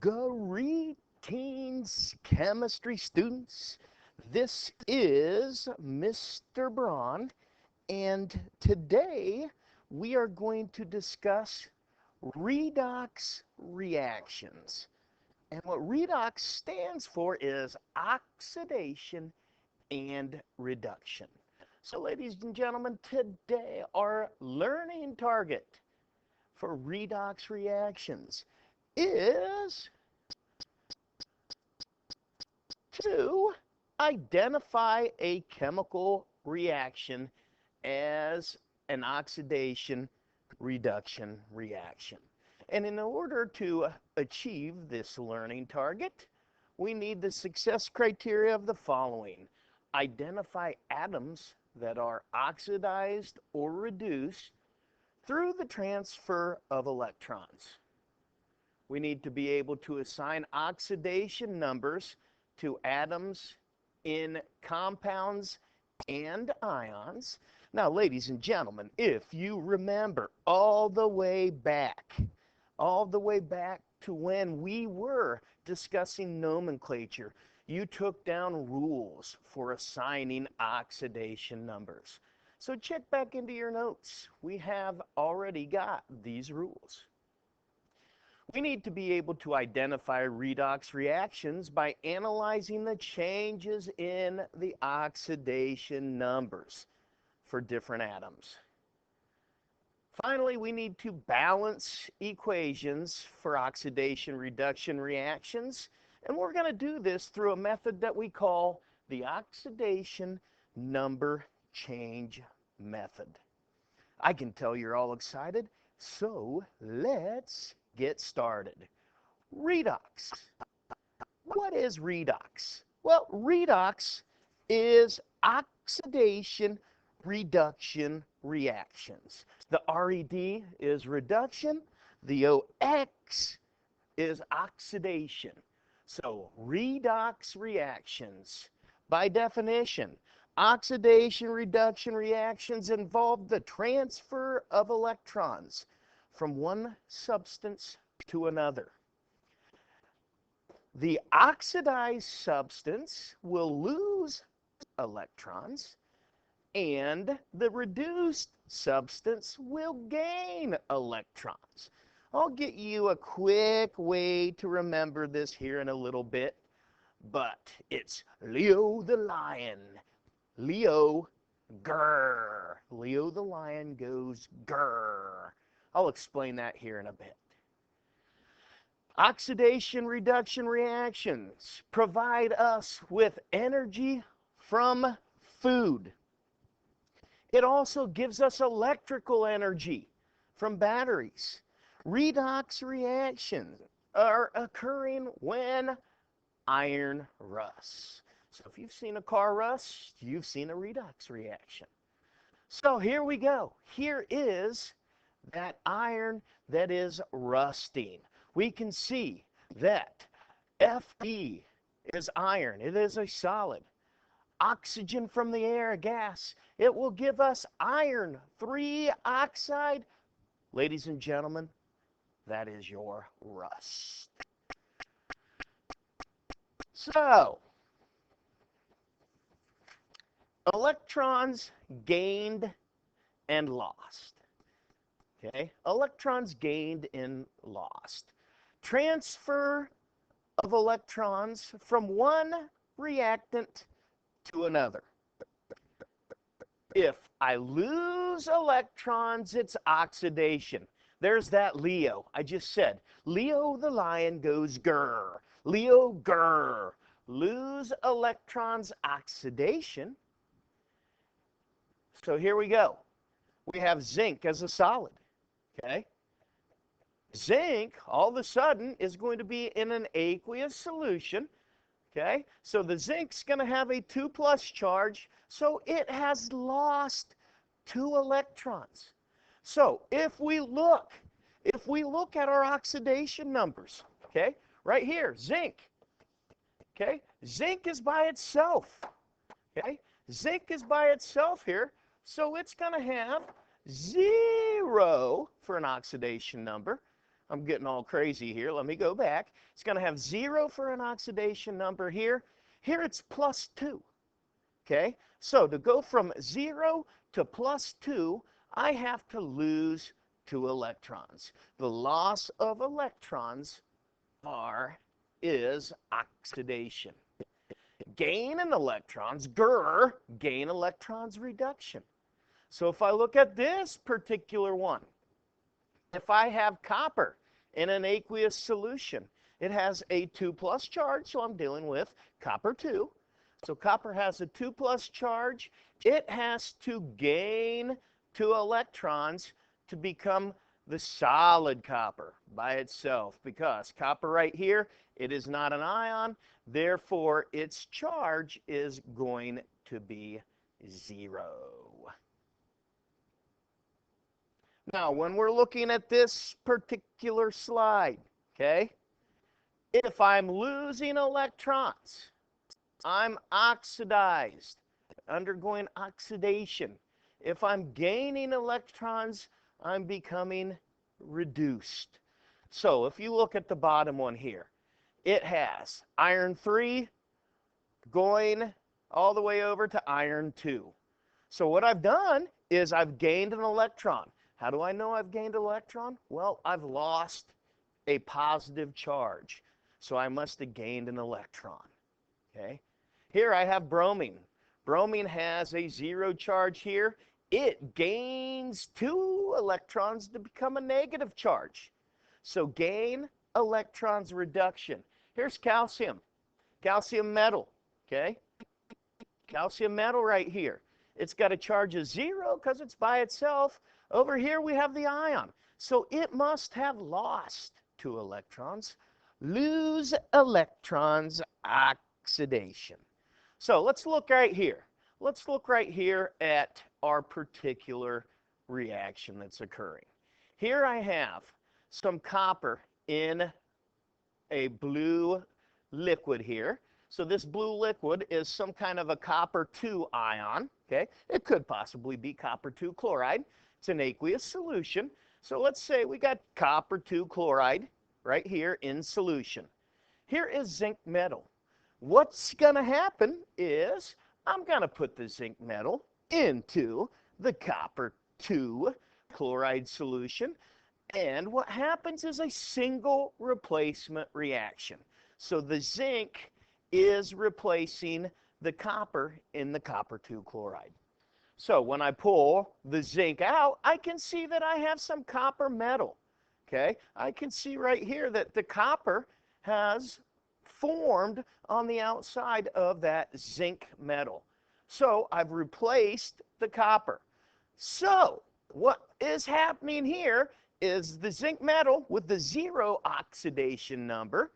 Greetings, chemistry students. This is Mr. Braun, and today we are going to discuss redox reactions. And what redox stands for is oxidation and reduction. So, ladies and gentlemen, today our learning target for redox reactions is to identify a chemical reaction as an oxidation reduction reaction. And in order to achieve this learning target, we need the success criteria of the following. Identify atoms that are oxidized or reduced through the transfer of electrons. We need to be able to assign oxidation numbers to atoms in compounds and ions. Now, ladies and gentlemen, if you remember all the way back to when we were discussing nomenclature, you took down rules for assigning oxidation numbers. So check back into your notes. We have already got these rules. We need to be able to identify redox reactions by analyzing the changes in the oxidation numbers for different atoms. Finally, we need to balance equations for oxidation reduction reactions, and we're going to do this through a method that we call the oxidation number change method. I can tell you're all excited, so let's get started. Redox. What is redox? Well, redox is oxidation reduction reactions. The RED is reduction, the OX is oxidation. So redox reactions, by definition, oxidation reduction reactions involve the transfer of electrons from one substance to another. The oxidized substance will lose electrons, and the reduced substance will gain electrons. I'll get you a quick way to remember this here in a little bit, but it's Leo the lion. Leo, grrr. Leo the lion goes grrr. I'll explain that here in a bit. Oxidation reduction reactions provide us with energy from food. It also gives us electrical energy from batteries. Redox reactions are occurring when iron rusts. So if you've seen a car rust, you've seen a redox reaction. So here we go. Here is that iron that is rusting. We can see that Fe is iron. It is a solid. Oxygen from the air, a gas. It will give us iron 3 oxide. Ladies and gentlemen, that is your rust. So, electrons gained and lost. Okay, electrons gained and lost. Transfer of electrons from one reactant to another. If I lose electrons, it's oxidation. There's that Leo. I just said, Leo the lion goes grrr. Leo grrr. Lose electrons, oxidation. So here we go. We have zinc as a solid. Okay? Zinc, all of a sudden, is going to be in an aqueous solution. Okay? So the zinc's going to have a 2+ charge, so it has lost 2 electrons. So if we look at our oxidation numbers, okay, right here, zinc, okay, zinc is by itself, okay, zinc is by itself here, so it's going to have 0 for an oxidation number. I'm getting all crazy here. Let me go back. It's going to have 0 for an oxidation number here. Here it's +2. Okay? So to go from 0 to +2, I have to lose 2 electrons. The loss of electrons is oxidation. Gain in electrons, gain electrons reduction. So if I look at this particular one, if I have copper in an aqueous solution, it has a 2+ charge, so I'm dealing with copper 2. So copper has a 2+ charge. It has to gain 2 electrons to become the solid copper by itself, because copper right here, it is not an ion, therefore its charge is going to be 0. Now, when we're looking at this particular slide, okay, if I'm losing electrons, I'm oxidized, undergoing oxidation. If I'm gaining electrons, I'm becoming reduced. So if you look at the bottom one here, it has iron 3 going all the way over to iron 2. So what I've done is I've gained an electron. How do I know I've gained an electron? Well, I've lost a positive charge. So I must have gained an electron. Okay? Here I have bromine. Bromine has a 0 charge here. It gains 2 electrons to become a negative charge. So gain electrons reduction. Here's calcium. Calcium metal. Okay? Calcium metal right here. It's got a charge of 0 because it's by itself. Over here we have the ion. So it must have lost 2 electrons. Lose electrons, oxidation. So let's look right here. Let's look right here at our particular reaction that's occurring. Here I have some copper in a blue liquid here. So this blue liquid is some kind of a copper 2 ion. Okay? It could possibly be copper 2 chloride. It's an aqueous solution. So let's say we got copper 2 chloride right here in solution. Here is zinc metal. What's going to happen is I'm going to put the zinc metal into the copper 2 chloride solution. And what happens is a single replacement reaction. So the zinc is replacing the copper in the copper 2 chloride. So when I pull the zinc out, I can see that I have some copper metal. Okay? I can see right here that the copper has formed on the outside of that zinc metal. So I've replaced the copper. So what is happening here is the zinc metal with the 0 oxidation number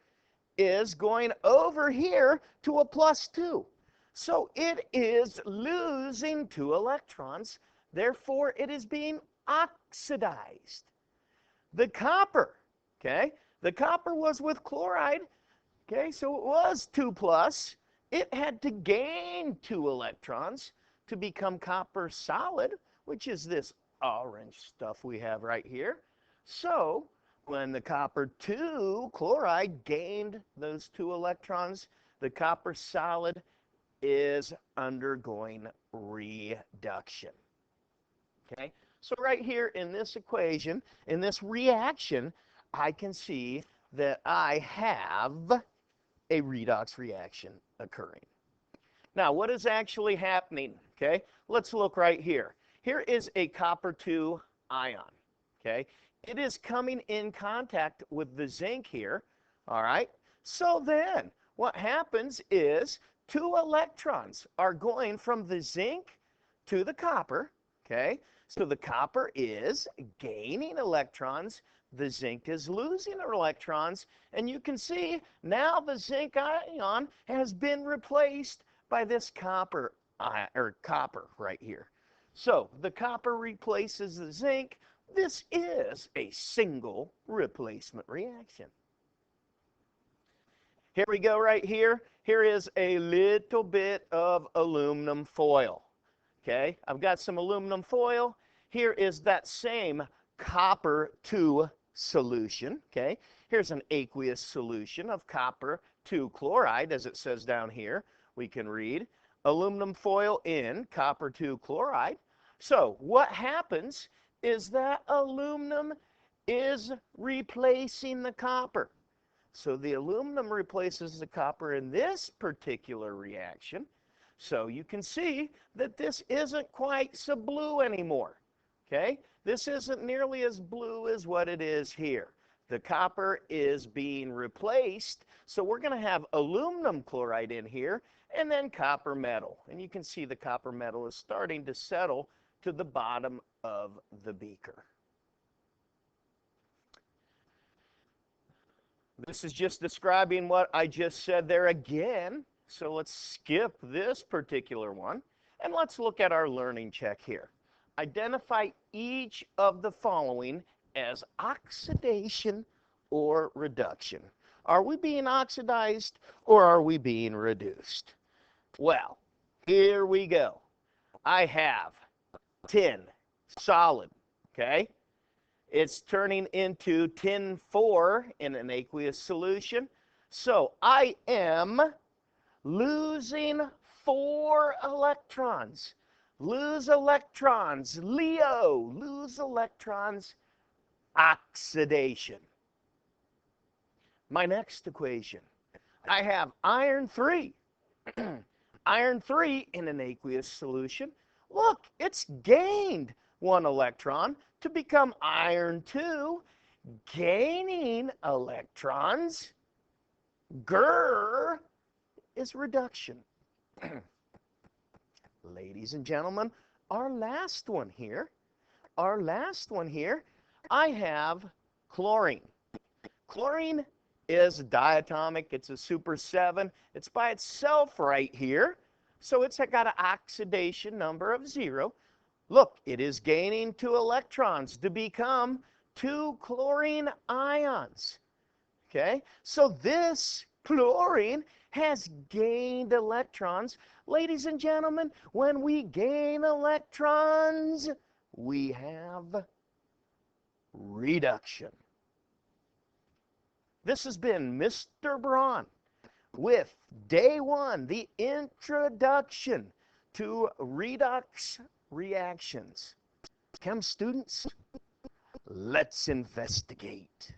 is going over here to a +2. So it is losing 2 electrons. Therefore, it is being oxidized. The copper, okay, the copper was with chloride. Okay, so it was 2+. It had to gain 2 electrons to become copper solid, which is this orange stuff we have right here. So when the copper 2 chloride gained those 2 electrons, the copper solid is undergoing reduction. Okay, so right here in this equation, in this reaction, I can see that I have a redox reaction occurring. Now, what is actually happening? Okay, let's look right here. Here is a copper 2 ion. Okay, it is coming in contact with the zinc here. All right, so then what happens is 2 electrons are going from the zinc to the copper. Okay, so the copper is gaining electrons. The zinc is losing electrons, and you can see now the zinc ion has been replaced by this copper right here. So the copper replaces the zinc. This is a single replacement reaction. Here we go right here. Here is a little bit of aluminum foil. Okay, I've got some aluminum foil. Here is that same copper 2 solution, okay? Here's an aqueous solution of copper 2 chloride, as it says down here. We can read aluminum foil in copper 2 chloride. So what happens is that aluminum is replacing the copper. So the aluminum replaces the copper in this particular reaction. So you can see that this isn't quite so blue anymore. Okay? This isn't nearly as blue as what it is here. The copper is being replaced. So we're going to have aluminum chloride in here and then copper metal. And you can see the copper metal is starting to settle to the bottom of the beaker. This is just describing what I just said there again. So let's skip this particular one and let's look at our learning check here. Identify each of the following as oxidation or reduction. Are we being oxidized or are we being reduced? Well, here we go. I have tin, solid, okay? It's turning into tin 4 in an aqueous solution. So I am losing 4 electrons. Lose electrons, Leo, lose electrons, oxidation. My next equation, I have iron 3. Iron 3 in an aqueous solution. Look, it's gained 1 electron to become iron 2, gaining electrons. Grr is reduction. Ladies and gentlemen, our last one here, I have chlorine. Chlorine is diatomic. It's a super 7. It's by itself right here. So it's got an oxidation number of 0. Look, it is gaining 2 electrons to become 2 chlorine ions. Okay, so this chlorine has gained electrons. Ladies and gentlemen, when we gain electrons, we have reduction. This has been Mr. Braun with Day 1, the introduction to redox reactions. Chem students, let's investigate.